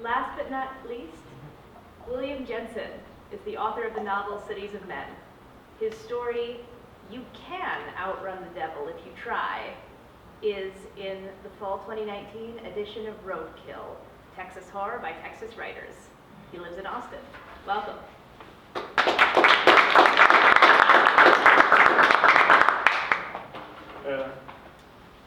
Last but not least, William Jensen is the author of the novel Cities of Men. His story, You Can Outrun the Devil If You Try, is in the fall 2019 edition of Roadkill, Texas Horror by Texas Writers. He lives in Austin. Welcome. I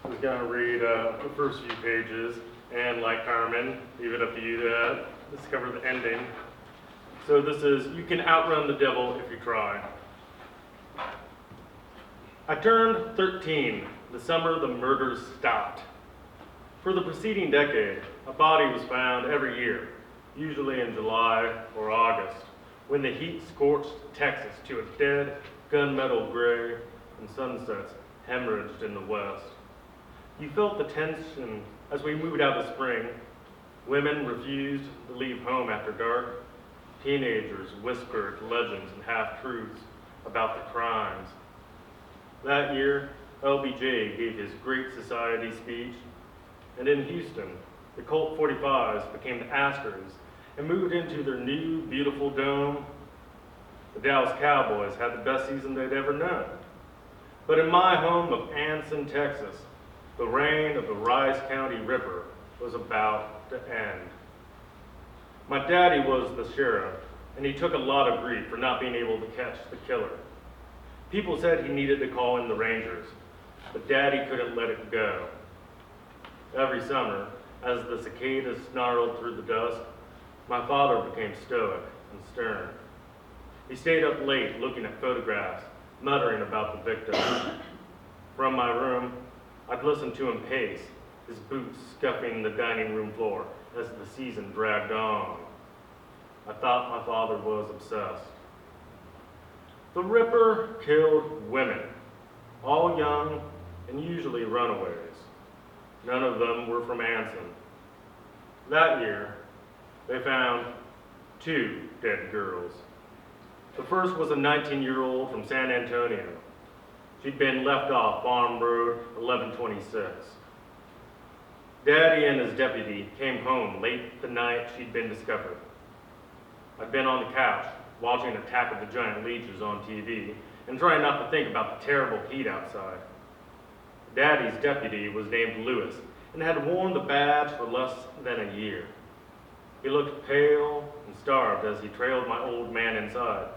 was going to read the first few pages, and like Carmen, leave it up to you to discover the ending. So this is, You Can Outrun the Devil If You Try. I turned 13, the summer the murders stopped. For the preceding decade, a body was found every year, usually in July or August, when the heat scorched Texas to a dead gunmetal gray and sunsets hemorrhaged in the west. You felt the tension as we moved out of spring. Women refused to leave home after dark. Teenagers whispered legends and half-truths about the crimes. That year, LBJ gave his Great Society speech, and in Houston, the Colt 45s became the Astros and moved into their new, beautiful dome. The Dallas Cowboys had the best season they'd ever known. But in my home of Anson, Texas, the reign of the Rice County Ripper was about to end. My daddy was the sheriff, and he took a lot of grief for not being able to catch the killer. People said he needed to call in the Rangers, but Daddy couldn't let it go. Every summer, as the cicadas snarled through the dusk, my father became stoic and stern. He stayed up late looking at photographs, muttering about the victims. From my room, I'd listen to him pace, his boots scuffing the dining room floor as the season dragged on. I thought my father was obsessed. The Ripper killed women, all young and usually runaways. None of them were from Anson. That year, they found 2 dead girls. The first was a 19-year-old from San Antonio. She'd been left off Farm Road 1126. Daddy and his deputy came home late the night she'd been discovered. I'd been on the couch watching Attack of the Giant Leeches on TV and trying not to think about the terrible heat outside. Daddy's deputy was named Lewis and had worn the badge for less than a year. He looked pale and starved as he trailed my old man inside.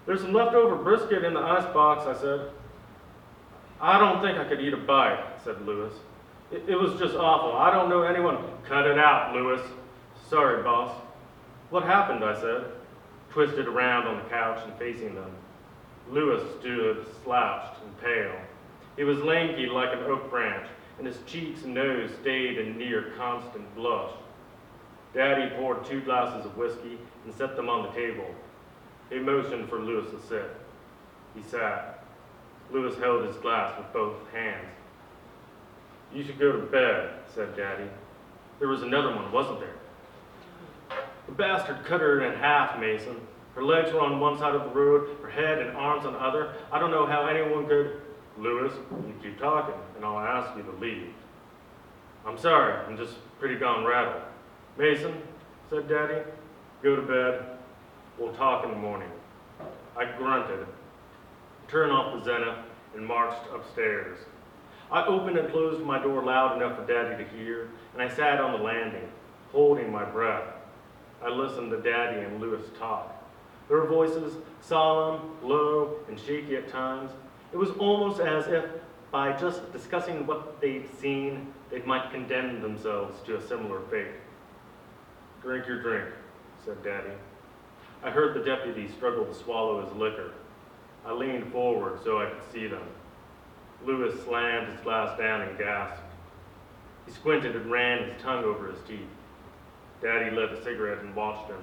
"There's some leftover brisket in the icebox," I said. "I don't think I could eat a bite," said Lewis. It was just awful. I don't know anyone." "Cut it out, Lewis." "Sorry, boss." "What happened?" I said, twisted around on the couch and facing them. Lewis stood slouched and pale. He was lanky like an oak branch, and his cheeks and nose stayed in near constant blush. Daddy poured 2 glasses of whiskey and set them on the table. He motioned for Lewis to sit. He sat. Lewis held his glass with both hands. "You should go to bed," said Daddy. "There was another one, wasn't there?" "The bastard cut her in half, Mason. Her legs were on one side of the road, her head and arms on the other. I don't know how anyone could—" "Lewis, you keep talking, and I'll ask you to leave." "I'm sorry, I'm just pretty gone rattled." "Mason," said Daddy, "go to bed. We'll talk in the morning." I grunted, turned off the Zenith, and marched upstairs. I opened and closed my door loud enough for Daddy to hear, and I sat on the landing, holding my breath. I listened to Daddy and Lewis talk. Their voices, solemn, low, and shaky at times. It was almost as if, by just discussing what they'd seen, they might condemn themselves to a similar fate. "Drink your drink," said Daddy. I heard the deputy struggle to swallow his liquor. I leaned forward so I could see them. Lewis slammed his glass down and gasped. He squinted and ran his tongue over his teeth. Daddy lit a cigarette and watched him.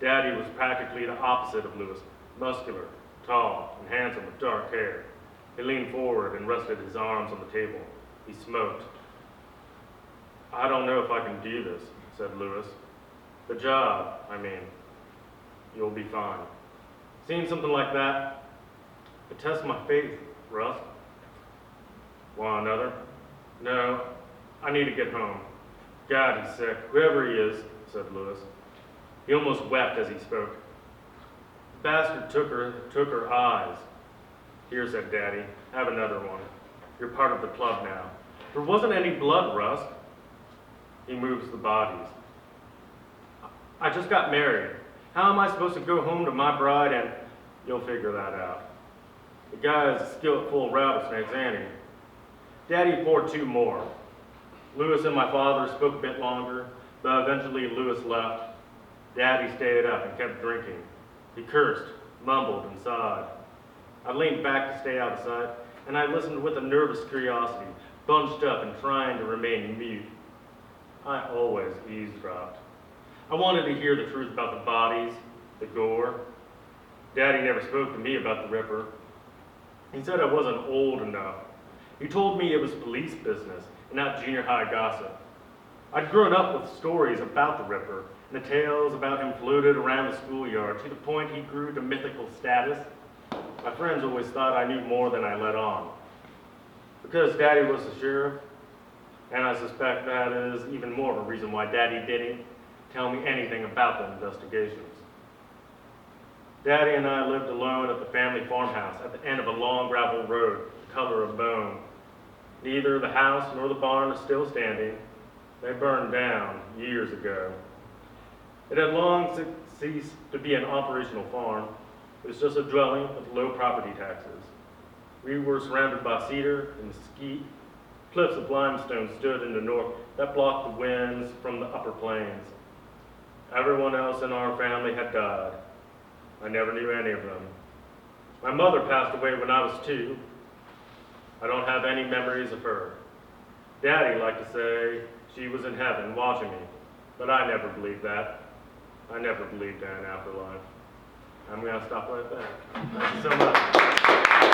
Daddy was practically the opposite of Lewis, muscular, tall, and handsome with dark hair. He leaned forward and rested his arms on the table. He smoked. "I don't know if I can do this," said Lewis. "The job, I mean. You'll be fine." "Seen something like that? It tests my faith, Russ." "Want another?" "No, I need to get home." God, he's sick. Whoever he is, said Lewis. He almost wept as he spoke. The bastard took her eyes. Here, said Daddy, have another one. You're part of the club now. There wasn't any blood, Russ. He moves the bodies. I just got married. How am I supposed to go home to my bride and... You'll figure that out. The guy is a skillful rattlesnakes, ain't he? Daddy poured two more. Lewis and my father spoke a bit longer, but eventually Lewis left. Daddy stayed up and kept drinking. He cursed, mumbled, and sighed. I leaned back to stay out of sight, and I listened with a nervous curiosity, bunched up and trying to remain mute. I always eavesdropped. I wanted to hear the truth about the bodies, the gore. Daddy never spoke to me about the Ripper. He said I wasn't old enough. He told me it was police business and not junior high gossip. I'd grown up with stories about the Ripper, and the tales about him floated around the schoolyard to the point he grew to mythical status. My friends always thought I knew more than I let on. Because Daddy was the sheriff, and I suspect that is even more of a reason why Daddy didn't tell me anything about the investigations. Daddy and I lived alone at the family farmhouse at the end of a long gravel road, the color of bone. Neither the house nor the barn is still standing. They burned down years ago. It had long ceased to be an operational farm. It was just a dwelling with low property taxes. We were surrounded by cedar and mesquite. Cliffs of limestone stood in the north that blocked the winds from the upper plains. Everyone else in our family had died. I never knew any of them. My mother passed away when I was 2. I don't have any memories of her. Daddy liked to say she was in heaven watching me, but I never believed that. I never believed in an afterlife. I'm going to stop right there. Thank you so much.